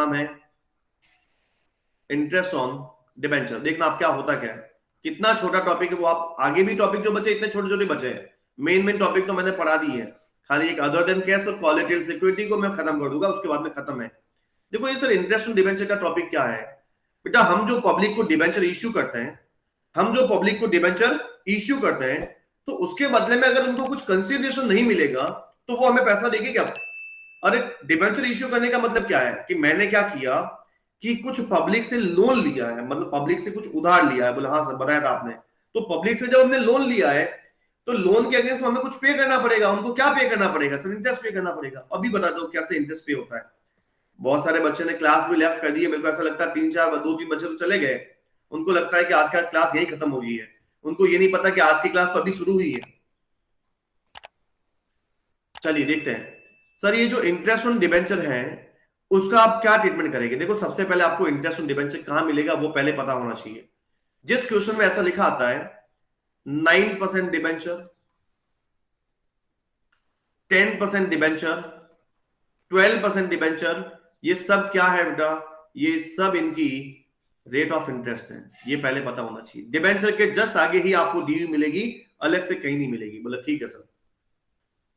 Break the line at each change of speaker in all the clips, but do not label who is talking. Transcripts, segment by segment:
नाम है interest on debenture. देखना आप क्या होता क्या है, कितना छोटा टॉपिक है वो। आप आगे भी टॉपिक जो बचे इतने छोटे छोटे बचे हैं, मेन टॉपिक तो मैंने पढ़ा दी है। खाली एक अदर देन कैश और कोलेटरल सिक्योरिटी को मैं खत्म कर दूंगा, उसके बाद में खत्म है। देखो ये सर इंटरेस्ट ऑन डिबेंचर का टॉपिक क्या है बेटा, हम जो पब्लिक को डिबेंचर इश्यू करते हैं, हम जो पब्लिक को डिबेंचर इश्यू करते हैं, तो उसके बदले में अगर उनको कुछ कंसिडरेशन नहीं मिलेगा तो वो हमें पैसा देंगे क्या? अरे डिबेंचर इश्यू करने का मतलब क्या है कि मैंने क्या किया कि कुछ पब्लिक से लोन लिया है, मतलब पब्लिक से कुछ उधार लिया है। बोला हाँ सर, बताया था आपने। तो पब्लिक से जब हमने लोन लिया है तो लोन के अगेंस्ट हमें कुछ पे करना पड़ेगा। उनको क्या पे करना पड़ेगा सर? इंटरेस्ट पे करना पड़ेगा। अभी बता दो कैसे इंटरेस्ट पे होता है। बहुत सारे बच्चे ने क्लास भी लेफ्ट कर दी है, मेरे को ऐसा लगता है 2-3 बच्चे तो चले गए। उनको लगता है कि आज का क्लास यही खत्म हो गई है, उनको ये नहीं पता कि आज की क्लास तो अभी शुरू हुई है। चलिए देखते हैं सर, ये जो इंटरेस्ट ऑन डिबेंचर है उसका आप क्या ट्रीटमेंट करेंगे। देखो सबसे पहले आपको इंटरेस्ट ऑन डिबेंचर कहां मिलेगा वो पहले पता होना चाहिए। जिस क्वेश्चन में ऐसा लिखा आता है 9% डिबेंचर, 10% डिबेंचर, 12% डिबेंचर, ये सब क्या है बेटा? ये सब इनकी रेट ऑफ इंटरेस्ट है, ये पहले पता होना चाहिए। डिबेंचर के जस्ट आगे ही आपको डी मिलेगी, अलग से कहीं नहीं मिलेगी। बोला ठीक है सर।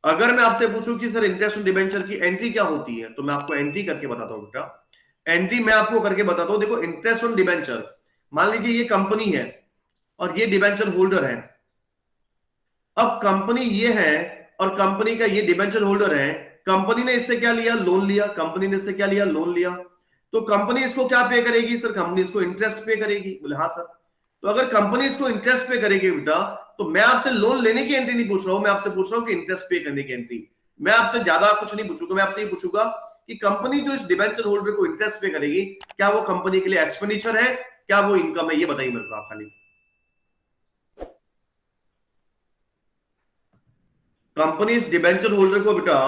अगर मैं आपसे पूछूं कि सर इंटरेस्ट ऑन डिबेंचर की एंट्री क्या होती है, तो मैं आपको एंट्री करके बताता हूं बेटा। एंट्री मैं आपको करके बताता हूं। देखो इंटरेस्ट ऑन डिबेंचर, मान लीजिए ये कंपनी है और ये डिबेंचर होल्डर है। अब कंपनी ये है और कंपनी का ये डिबेंचर होल्डर है। कंपनी ने इससे क्या लिया? लोन लिया। कंपनी ने इससे क्या लिया? लोन लिया। तो कंपनी इसको क्या पे करेगी सर? कंपनी इसको इंटरेस्ट पे करेगी। बोले हाँ सर। तो अगर कंपनी इसको इंटरेस्ट पे करेगी बेटा, तो मैं आपसे लोन लेने की एंट्री नहीं पूछ रहा हूं, मैं आपसे पूछ रहा हूं कि इंटरेस्ट पे करने की एंट्री। मैं आपसे ज्यादा कुछ नहीं पूछूंगा, मैं आपसे ये पूछूंगा कि कंपनी जो इस डिबेंचर होल्डर को इंटरेस्ट पे करेगी, क्या वो कंपनी के लिए एक्सपेंडिचर है, क्या वो इनकम है? ये बताइए मेरे को आप खाली। कंपनी इस डिबेंचर होल्डर को बेटा,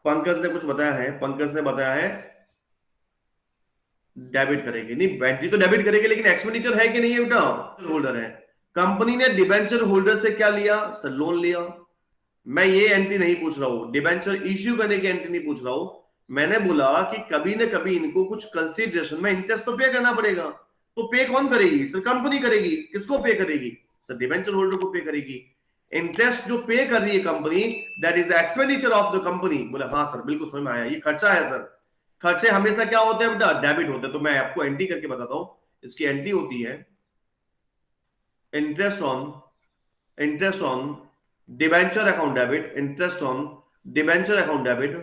पंकज ने कुछ बताया है, पंकज ने बताया है डेबिट करेगी। नहीं, एंट्री तो डेबिट करेगी, लेकिन एक्सपेंडिचर है कि नहीं है बेटा? होल्डर है। कंपनी ने डिबेंचर होल्डर से क्या लिया सर? लोन लिया। मैं ये एंट्री नहीं पूछ रहा हूं, डिबेंचर इश्यू करने की एंट्री नहीं पूछ रहा हूं। मैंने बोला कि कभी ना कभी इनको कुछ कंसिडरेशन में इंटरेस्ट तो पे करना पड़ेगा। तो पे कौन करेगी सर? कंपनी करेगी। किसको पे करेगी सर? डिबेंचर होल्डर को पे करेगी। इंटरेस्ट जो पे कर रही है company, that is expenditure of the company. बोले हाँ सर, बिल्कुल समझ में आया, ये खर्चा है सर। खर्चे हमेशा क्या होते हैं बेटा? डेबिट होते हैं। तो मैं आपको एंट्री करके बताता हूं। इसकी एंट्री होती है interest on debenture account debit, interest on debenture account debit.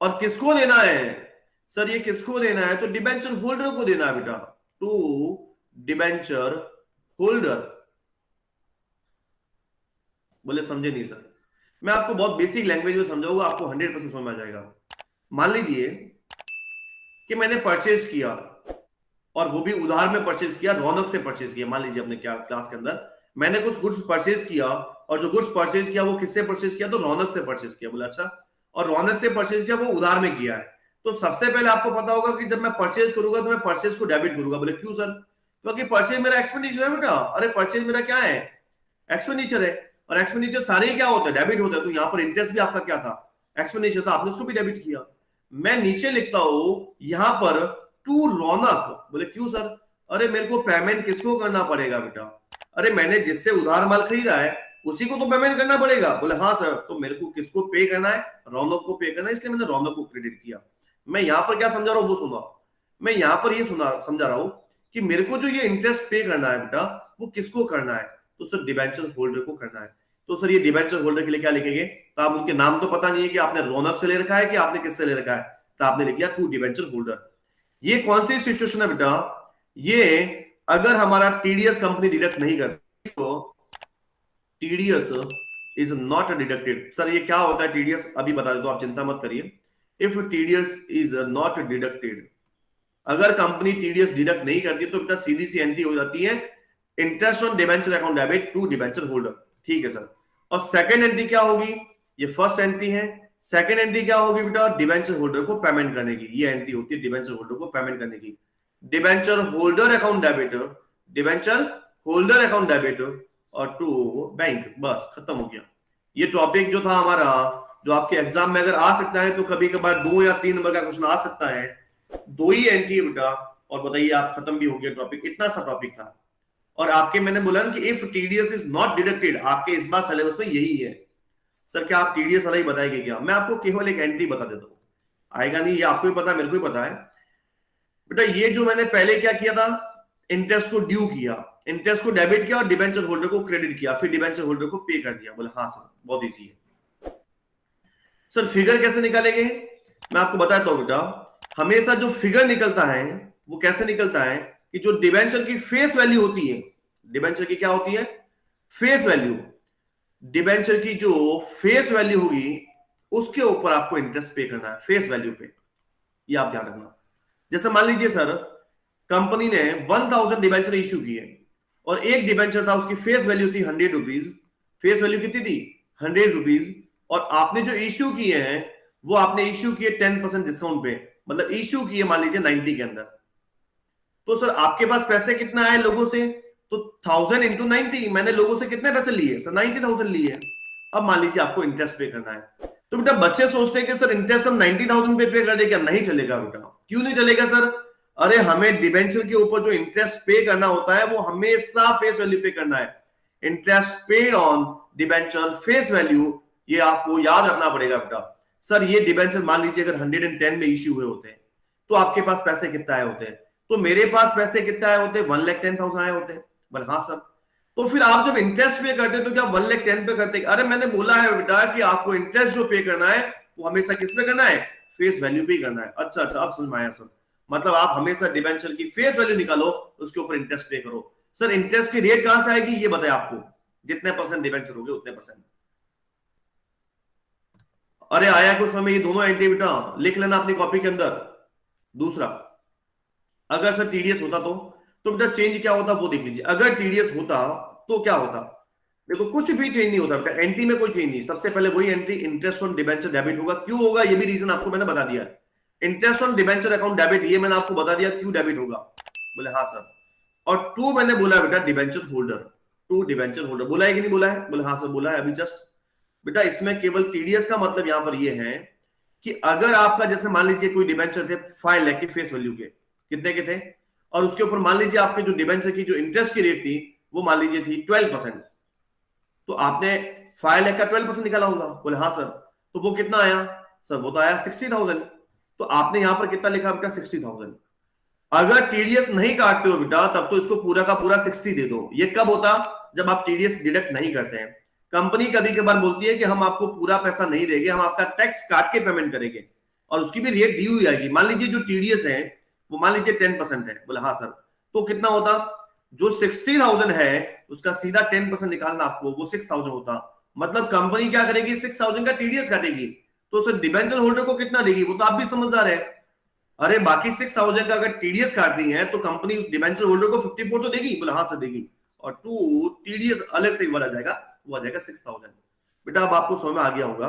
और किसको देना है सर? ये किसको देना है? तो डिबेंचर होल्डर को देना है बेटा, टू डिबेंचर होल्डर। बोले समझे नहीं सर? मैं आपको बहुत बेसिक लैंग्वेज में समझाऊंगा, आपको 100% समझ में आ जाएगा। मान लीजिए कि मैंने परचेज किया, और वो भी उधार में परचेज किया, रौनक से परचेज किया। मान लीजिए अपने क्या क्लास के अंदर मैंने कुछ गुड्स परचेज किया, और जो गुड्स परचेज किया वो किससे परचेज किया? तो रौनक से परचेज किया। बोला अच्छा, और रौनक से परचेज किया, वो उधार में किया है। तो सबसे पहले आपको पता होगा कि जब मैं परचेज करूंगा तो मैं परचेज को डेबिट करूंगा। बोले क्यों सर? क्योंकि परचेज मेरा एक्सपेंडिचर है बेटा। अरे परचेज मेरा क्या है? एक्सपेंडिचर है। और एक्सपेंडिचर सारे क्या होता है? डेबिट होता है। तो यहाँ पर इंटरेस्ट भी आपका क्या था? एक्सपेंडिचर था, आपने उसको भी डेबिट किया। मैं नीचे लिखता हूं यहां पर टू रौनक। बोले क्यों सर? अरे मेरे को पेमेंट किसको करना पड़ेगा बेटा? अरे मैंने जिससे उधार माल खरीदा है उसी को तो पेमेंट करना पड़ेगा। बोले हाँ सर। तो मेरे को किसको पे करना है? रौनक को पे करना है, इसलिए मैंने रौनक को क्रेडिट किया। मैं यहां पर क्या समझा रहा हूं वो सुना। मैं यहां पर ये समझा रहा हूं कि मेरे को जो ये इंटरेस्ट पे करना है बेटा, वो किसको करना है? तो सर डिबेंचर होल्डर को करना है। तो सर ये डिबेंचर होल्डर के लिए क्या लिखेंगे? तो आप उनके नाम तो पता नहीं है कि आपने रौनक से ले रखा है कि आपने किससे ले रखा है, तो आपने लिख लिया टू डिबेंचर होल्डर। ये कौन सी सिचुएशन है बेटा? ये अगर हमारा टीडीएस कंपनी डिडक्ट नहीं करती तो TDS is not deducted. Sir ये क्या होता है टीडीएस? अभी बता देता हूं, आप चिंता मत करिए। If TDS is not deducted, अगर कंपनी टीडीएस डिडक्ट नहीं करती तो बेटा सीधी सी एंट्री हो जाती है interest on debenture account debit to debenture holder. ठीक है सर। और सेकंड एंट्री क्या होगी? ये फर्स्ट एंट्री है। सेकंड एंट्री क्या होगी बेटा? डिबेंचर होल्डर को पेमेंट करने की। ये एंट्री होती है डिबेंचर होल्डर को पेमेंट करने की। Debenture holder account debit, debenture holder account debit और टू बैंक। बस खत्म हो गया। ये टॉपिक जो था हमारा, जो आपके एग्जाम में अगर आ सकता है तो कभी कभार 2 या 3 नंबर का क्वेश्चन आ सकता है। दो ही एंट्री है बेटा, और बताइए आप खत्म भी हो गया टॉपिक, इतना सा टॉपिक था। और आपके मैंने बोला ना कि if TDS is not deducted, आपके इस बार सिलेबस में यही है। सर क्या आप टीडीएस वाला ही बताएंगे क्या? मैं आपको केवल एक एंट्री बता देता हूँ, आएगा नहीं, ये आपको ही पता है, मेरे को ही पता है बेटा। ये जो मैंने पहले क्या किया था, इंटरेस्ट को ड्यू किया, इंटरेस्ट को डेबिट किया और डिबेंचर होल्डर को क्रेडिट किया, फिर डिबेंचर होल्डर को पे कर दिया। बोले हाँ सर, बहुत इजी है। सर फिगर कैसे निकालेंगे? मैं आपको बताता हूं बेटा, हमेशा जो फिगर निकलता है वो कैसे निकलता है कि जो डिबेंचर की फेस वैल्यू होती है, डिबेंचर की क्या होती है? Face value. डिबेंचर की जो फेस वैल्यू होगी उसके ऊपर आपको इंटरेस्ट पे करना है, फेस वैल्यू पे, ये आप ध्यान रखना। जैसे मान लीजिए सर, कंपनी ने 1000 डिबेंचर इश्यू किए और एक डिबेंचर था, उसकी फेस वैल्यू थी 100 रुपीज। फेस वैल्यू कितनी थी? 100 रुपीज। और आपने जो इश्यू किए हैं वो आपने इश्यू किए 10% डिस्काउंट पे, मतलब इश्यू किए मान लीजिए 90 के अंदर। तो सर आपके पास पैसे कितना आए लोगों से? तो 1000 इंटू 90, मैंने लोगों से कितने पैसे लिए सर? 90,000 लिए। अब मान लीजिए आपको इंटरेस्ट पे करना है। तो बेटा बच्चे सोचते हैं कि सर इंटरेस्ट हम 90,000 पे कर दे, क्या नहीं चलेगा बेटा? क्यों नहीं चलेगा सर? अरे हमें डिबेंचर के ऊपर जो इंटरेस्ट पे करना होता है वो हमेशा फेस वैल्यू पे करना है। Interest paid on debenture face value, ये आपको याद रखना पड़ेगा बेटा। सर ये डिबेंचर मान लीजिए अगर 110 में इश्यू हुए होते हैं तो आपके पास पैसे कितना आए होते हैं? तो मेरे पास पैसे कितना आए होते? 1,10,000 आए होते हैं। बोले हाँ सर। तो फिर आप जब इंटरेस्ट पे करते तो क्या 1,10,000 पे करते? अरे मैंने बोला है बेटा कि आपको इंटरेस्ट जो पे करना है वो हमेशा किस पे करना है? फेस वैल्यू पे करना है। अच्छा अच्छा, अब समझ में आया सर। मतलब आप हमेशा डिबेंचर की फेस वैल्यू निकालो, उसके ऊपर इंटरेस्ट पे करो। सर इंटरेस्ट की रेट कहां से आएगी ये बताए आपको? जितने परसेंट डिबेंचर हो गए उतने परसेंट। अरे आया कुछ समय, ये दोनों एंट्री बेटा लिख लेना अपनी कॉपी के अंदर। दूसरा, अगर सर टीडीएस होता तो बेटा चेंज क्या होता वो देख लीजिए। अगर टीडीएस होता तो क्या होता? देखो कुछ भी चेंज नहीं होता बेटा, एंट्री में कोई चेंज नहीं। सबसे पहले वही entry, interest on debenture debit होगा। क्यों होगा ये भी रीजन आपको मैंने बता दिया। Interest on debenture account debit, ये मैंने आपको बता दिया क्यों डेबिट होगा। बोले हाँ सर। और टू मैंने बोला बेटा debenture holder, to debenture holder बोला है कि नहीं बोला है? बोले हाँ सर बोला है अभी जस्ट। बेटा इसमें केवल टीडीएस का मतलब यहां पर ये है कि अगर आपका जैसे मान लीजिए कोई डिबेंचर थे 5 लाख के फेस वैल्यू के, कितने के थे, और उसके ऊपर मान लीजिए आपके जो डिबेंचर की जो इंटरेस्ट की रेट थी वो मान लीजिए थी 12%, तो आपने 5 लाख का 12% निकाला होगा। बोले हाँ सर। तो वो कितना आया सर? वो तो आया 60,000। तो आपने यहां पर कितना लिखा बेटा? 60,000। अगर टीडीएस नहीं काटते हो बेटा तब तो इसको पूरा का पूरा 60 दे दो। ये कब होता? जब आप टीडीएस डिडक्ट नहीं करते हैं। कंपनी कभी कभार बोलती है कि हम आपको पूरा पैसा नहीं देंगे, हम आपका टैक्स काट के पेमेंट करेंगे, और उसकी भी रेट दी हुई आएगी। मान लीजिए जो टीडीएस है वो मान लीजिए 10% है। बोले हाँ सर। तो कितना होता? जो 60,000 है उसका सीधा 10% निकालना आपको, वो 6,000 होता। मतलब कंपनी क्या करेगी? 6,000 का टीडीएस काटेगी। तो सर डिबेंचर होल्डर को कितना देगी? वो तो आप भी समझदार है। अरे बाकी 6,000 का अगर टीडीएस काट रही है तो कंपनी उस डिबेंचर होल्डर को 54 तो देगी। बोला हाँ सर देगी। और टू टीडीएस अलग से आ जाएगा, वो आ जाएगा 6,000। बेटा अब आपको समझ में आ गया होगा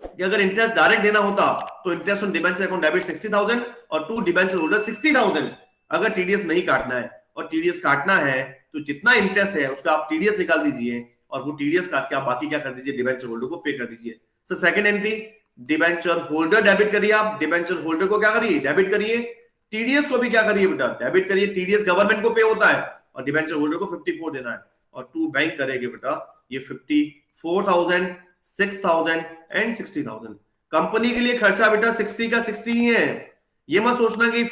कि अगर इंटरेस्ट डायरेक्ट देना होता तो interest on debenture account debit 60,000 और टू डिबेंचर होल्डर 60,000। अगर टीडीएस नहीं काटना है और टीडीएस काटना है तो जितना इंटरेस्ट है उसका आप टीडीएस निकाल दीजिए और वो टीडीएस काट के आप बाकी क्या कर दीजिए? डिबेंचर होल्डर को पे कर दीजिए। Sir second entry, debenture holder debit करिए। आप डिबेंचर होल्डर को क्या करिए? डेबिट करिए। टीडीएस को भी क्या करिए बेटा? डेबिट करिए। टीडीएस गवर्नमेंट को पे होता है और डिबेंचर होल्डर को 54 देना है। और टू बैंक करेंगे बेटा ये 54,000, 6,000 एंड 60,000। कंपनी के लिए खर्चा बेटा 60 का 60 ही है। ये मत सोचना कि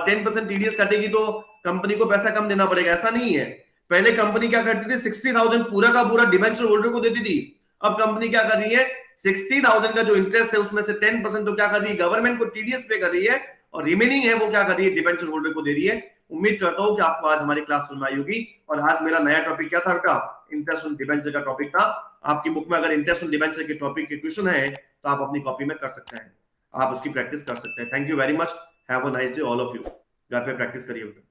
10% टीडीएस काटेगी तो कंपनी को पैसा कम देना पड़ेगा, ऐसा नहीं है। पहले कंपनी क्या करती थी? 60,000 पूरा का पूरा डिबेंचर होल्डर को देती थी। अब कंपनी क्या कर रही है? 60,000 का जो इंटरेस्ट है उसमें से 10% तो क्या कर रही है? गवर्नमेंट को टीडीएस पे कर रही है, और रिमेनिंग है वो क्या कर रही है? डिबेंचर होल्डर को दे रही है। उम्मीद करता हूं कि आपको आज हमारी क्लास सुनना आई होगी। और आज मेरा नया टॉपिक क्या था बेटा? इंटरेस्ट ऑन डिबेंचर का टॉपिक था। आपकी बुक में अगर इंटरेस्ट ऑन डिबेंचर के टॉपिक के क्वेश्चन है तो आप अपनी कॉपी में कर सकते हैं, आप उसकी प्रैक्टिस कर सकते हैं। Thank you very much, have a nice day all of you. घर पे प्रैक्टिस करिए बेटा।